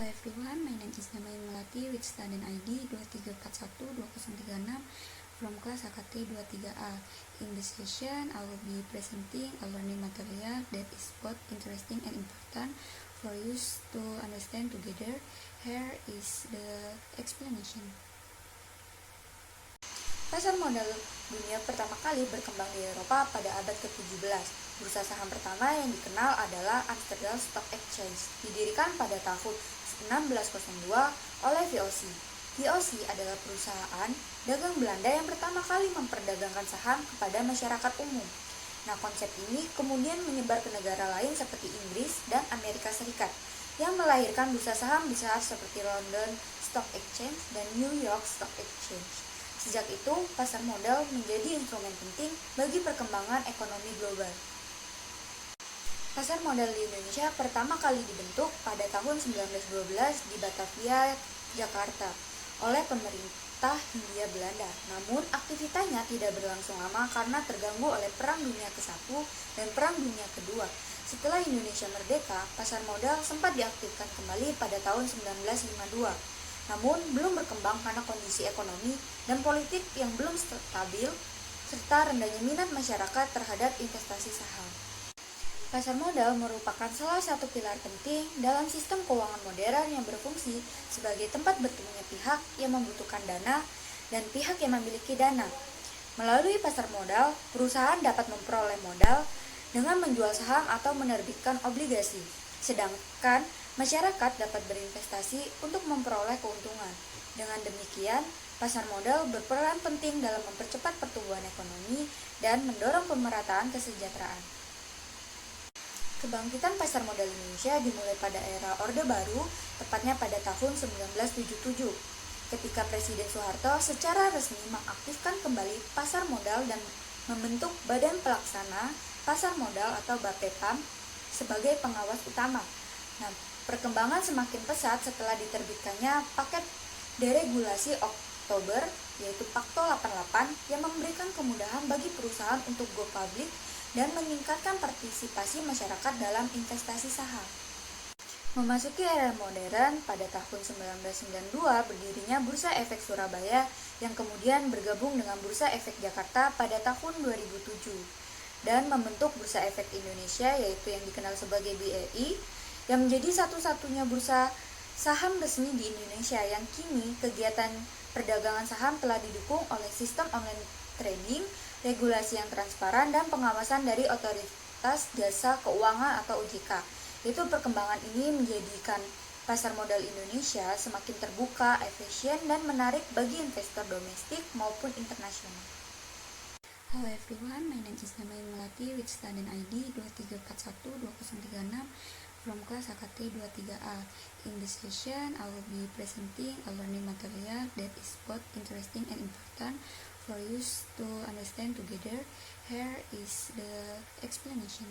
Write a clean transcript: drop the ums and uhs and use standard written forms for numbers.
everyone, my name is Namain Melati with student ID 23412036 from class AKT 23A. In this session, I will be presenting a learning material that is both interesting and important for you to understand together. Here is the explanation. Pasar modal dunia pertama kali berkembang di Eropa pada abad ke-17. Bursa saham pertama yang dikenal adalah Amsterdam Stock Exchange, didirikan pada tahun 1602 oleh VOC. VOC adalah perusahaan dagang Belanda yang pertama kali memperdagangkan saham kepada masyarakat umum. Nah, konsep ini kemudian menyebar ke negara lain seperti Inggris dan Amerika Serikat, yang melahirkan bursa saham besar seperti London Stock Exchange dan New York Stock Exchange. Sejak itu, pasar modal menjadi instrumen penting bagi perkembangan ekonomi global. Pasar modal di Indonesia pertama kali dibentuk pada tahun 1912 di Batavia, Jakarta, oleh pemerintah Hindia Belanda. Namun, aktivitasnya tidak berlangsung lama karena terganggu oleh Perang Dunia ke-1 dan Perang Dunia ke-2. Setelah Indonesia merdeka, pasar modal sempat diaktifkan kembali pada tahun 1952. Namun, belum berkembang karena kondisi ekonomi dan politik yang belum stabil, serta rendahnya minat masyarakat terhadap investasi saham. Pasar modal merupakan salah satu pilar penting dalam sistem keuangan modern yang berfungsi sebagai tempat bertemunya pihak yang membutuhkan dana dan pihak yang memiliki dana. Melalui pasar modal, perusahaan dapat memperoleh modal dengan menjual saham atau menerbitkan obligasi, sedangkan masyarakat dapat berinvestasi untuk memperoleh keuntungan. Dengan demikian, pasar modal berperan penting dalam mempercepat pertumbuhan ekonomi dan mendorong pemerataan kesejahteraan. Kebangkitan pasar modal Indonesia dimulai pada era Orde Baru, tepatnya pada tahun 1977, ketika Presiden Soeharto secara resmi mengaktifkan kembali pasar modal dan membentuk Badan Pelaksana Pasar Modal atau BAPEPAM sebagai pengawas utama. Nah, perkembangan semakin pesat setelah diterbitkannya paket deregulasi Oktober, yaitu Pakto 88, yang memberikan kemudahan bagi perusahaan untuk go public dan meningkatkan partisipasi masyarakat dalam investasi saham. Memasuki era modern, pada tahun 1992 berdirinya Bursa Efek Surabaya yang kemudian bergabung dengan Bursa Efek Jakarta pada tahun 2007 dan membentuk Bursa Efek Indonesia, yaitu yang dikenal sebagai BEI, yang menjadi satu-satunya bursa saham resmi di Indonesia yang kini kegiatan perdagangan saham telah didukung oleh sistem online trading, regulasi yang transparan, dan pengawasan dari Otoritas Jasa Keuangan atau OJK. Itu perkembangan ini menjadikan pasar modal Indonesia semakin terbuka, efisien, dan menarik bagi investor domestik maupun internasional. Hello everyone, my name is Namain Melati with student ID 23412036 from class AKT 23A. In this session, I will be presenting a learning material that is both interesting and important for you to understand together. Here is the explanation.